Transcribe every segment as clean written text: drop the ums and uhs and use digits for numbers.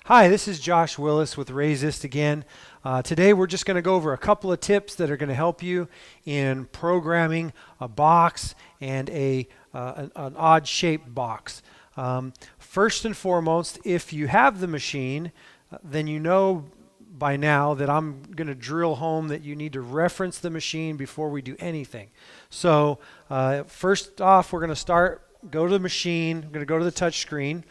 Hi, this is Josh Willis with Resist again. Today we're just going to go over a couple of tips that are going to help you in programming a box and an odd shaped box. First and foremost, if you have the machine, then you know by now that I'm going to drill home that you need to reference the machine before we do anything. So first off, we're going to go to the machine, we're going to go to the touch screen,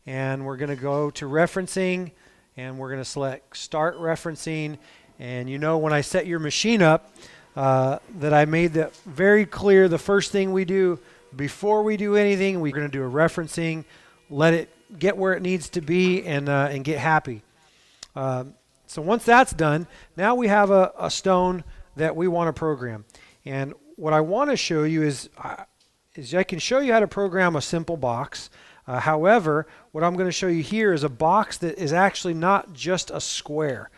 and we're going to go to referencing, and we're going to select start referencing. And you know, when I set your machine up, that I made that very clear. The first thing we do before we do anything, we're going to do a referencing, let it get where it needs to be, and get happy. So once that's done, now we have a stone that we want to program. And what I want to show you is I can show you how to program a simple box. However, what I'm going to show you here is a box that is actually not just a square.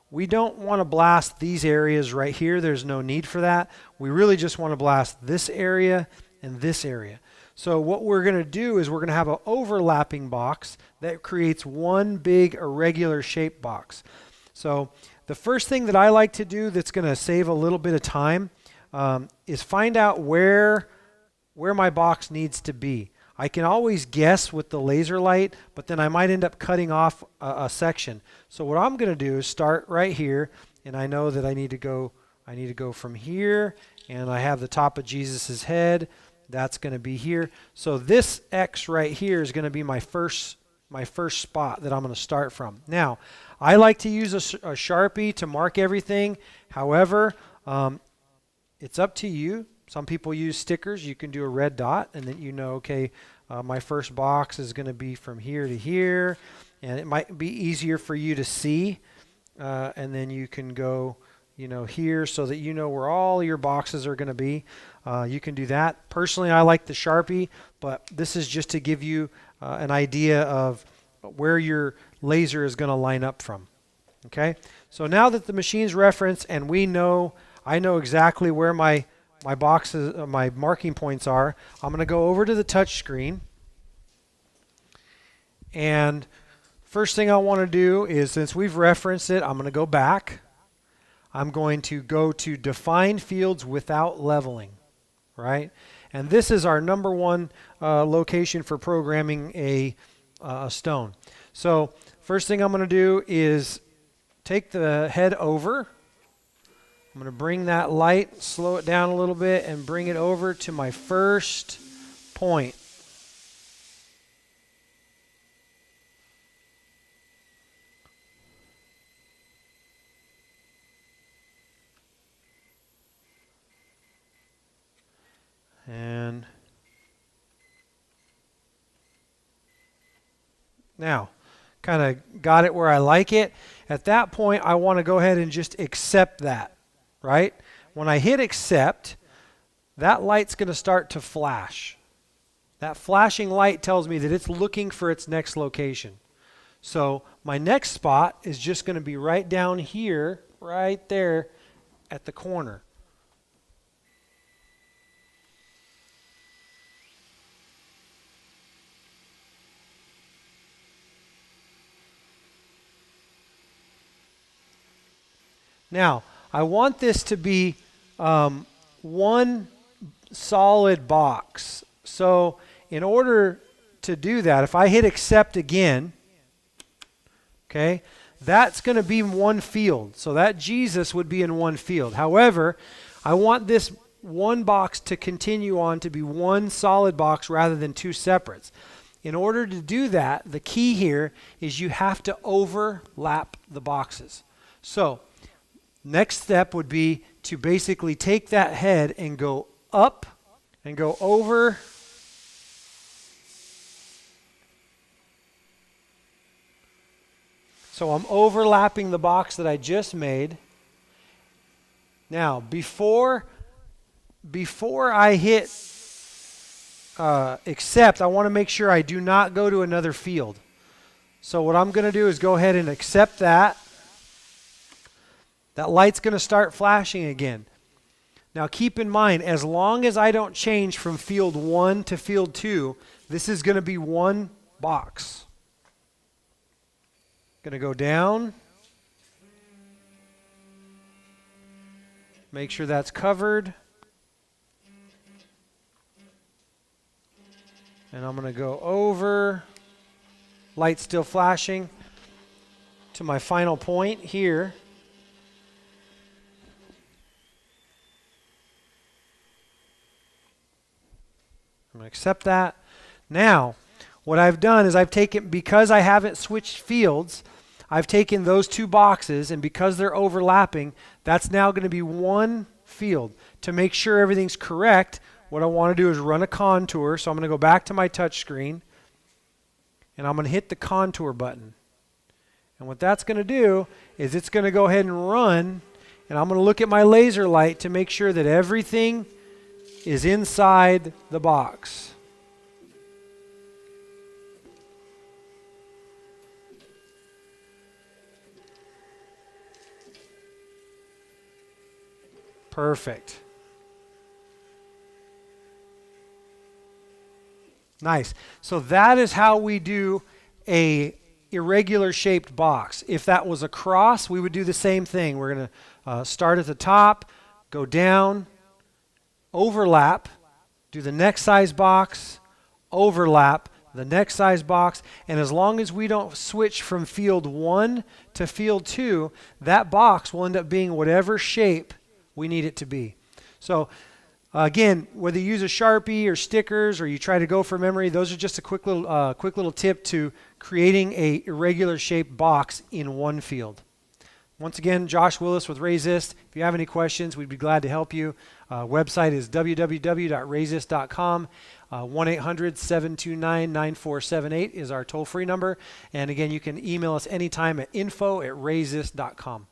We don't want to blast these areas right here. There's no need for that. We really just want to blast this area and this area. So what we're going to do is we're going to have an overlapping box that creates one big irregular shaped box. So the first thing that I like to do that's going to save a little bit of time is find out where my box needs to be. I can always guess with the laser light, but then I might end up cutting off a section. So what I'm going to do is start right here, and I know that I need to go from here, and I have the top of Jesus's head. That's going to be here. So this X right here is going to be my first spot that I'm going to start from. Now, I like to use a Sharpie to mark everything. However, it's up to you. Some people use stickers. You can do a red dot, and then you know, okay, my first box is going to be from here to here, and it might be easier for you to see, and then you can go, here so that you know where all your boxes are going to be. You can do that. Personally, I like the Sharpie, but this is just to give you an idea of where your laser is going to line up from. Okay, so now that the machine's referenced and I know exactly where my boxes, my marking points are, I'm going to go over to the touch screen. And first thing I want to do is, since we've referenced it, I'm going to go back. I'm going to go to define fields without leveling, right? And this is our number one location for programming a stone. So first thing I'm going to do is take the head over. I'm going to bring that light, slow it down a little bit, and bring it over to my first point. And now, kind of got it where I like it. At that point, I want to go ahead and just accept that. Right? When I hit accept, that light's going to start to flash. That flashing light tells me that it's looking for its next location. So my next spot is just going to be right down here, right there at the corner. Now, I want this to be one solid box. So in order to do that, if I hit accept again, okay, that's going to be one field. So that Jesus would be in one field. However, I want this one box to continue on to be one solid box rather than two separates. In order to do that, the key here is you have to overlap the boxes. So next step would be to basically take that head and go up and go over. So I'm overlapping the box that I just made. Now, before I hit accept, I want to make sure I do not go to another field. So what I'm going to do is go ahead and accept that. That light's going to start flashing again. Now keep in mind, as long as I don't change from field 1 to field 2, this is going to be one box. Going to go down. Make sure that's covered. And I'm going to go over, light still flashing, to my final point here. I'm going to accept that. Now, what I've done is I've taken, because I haven't switched fields, I've taken those two boxes, and because they're overlapping, that's now going to be one field. To make sure everything's correct, what I want to do is run a contour. So I'm going to go back to my touch screen, and I'm going to hit the contour button. And what that's going to do is it's going to go ahead and run, and I'm going to look at my laser light to make sure that everything is inside the box. Perfect. Nice. So that is how we do a irregular shaped box. If that was a cross, we would do the same thing. We're going to start at the top, go down, overlap, do the next size box, overlap, the next size box, and as long as we don't switch from field 1 to field 2, that box will end up being whatever shape we need it to be. So again, whether you use a Sharpie or stickers or you try to go for memory, those are just a quick little tip to creating a irregular shaped box in one field. Once again, Josh Willis with Resist. If you have any questions, we'd be glad to help you. Website is www.resist.com. 1-800-729-9478 is our toll-free number. And again, you can email us anytime at info@resist.com.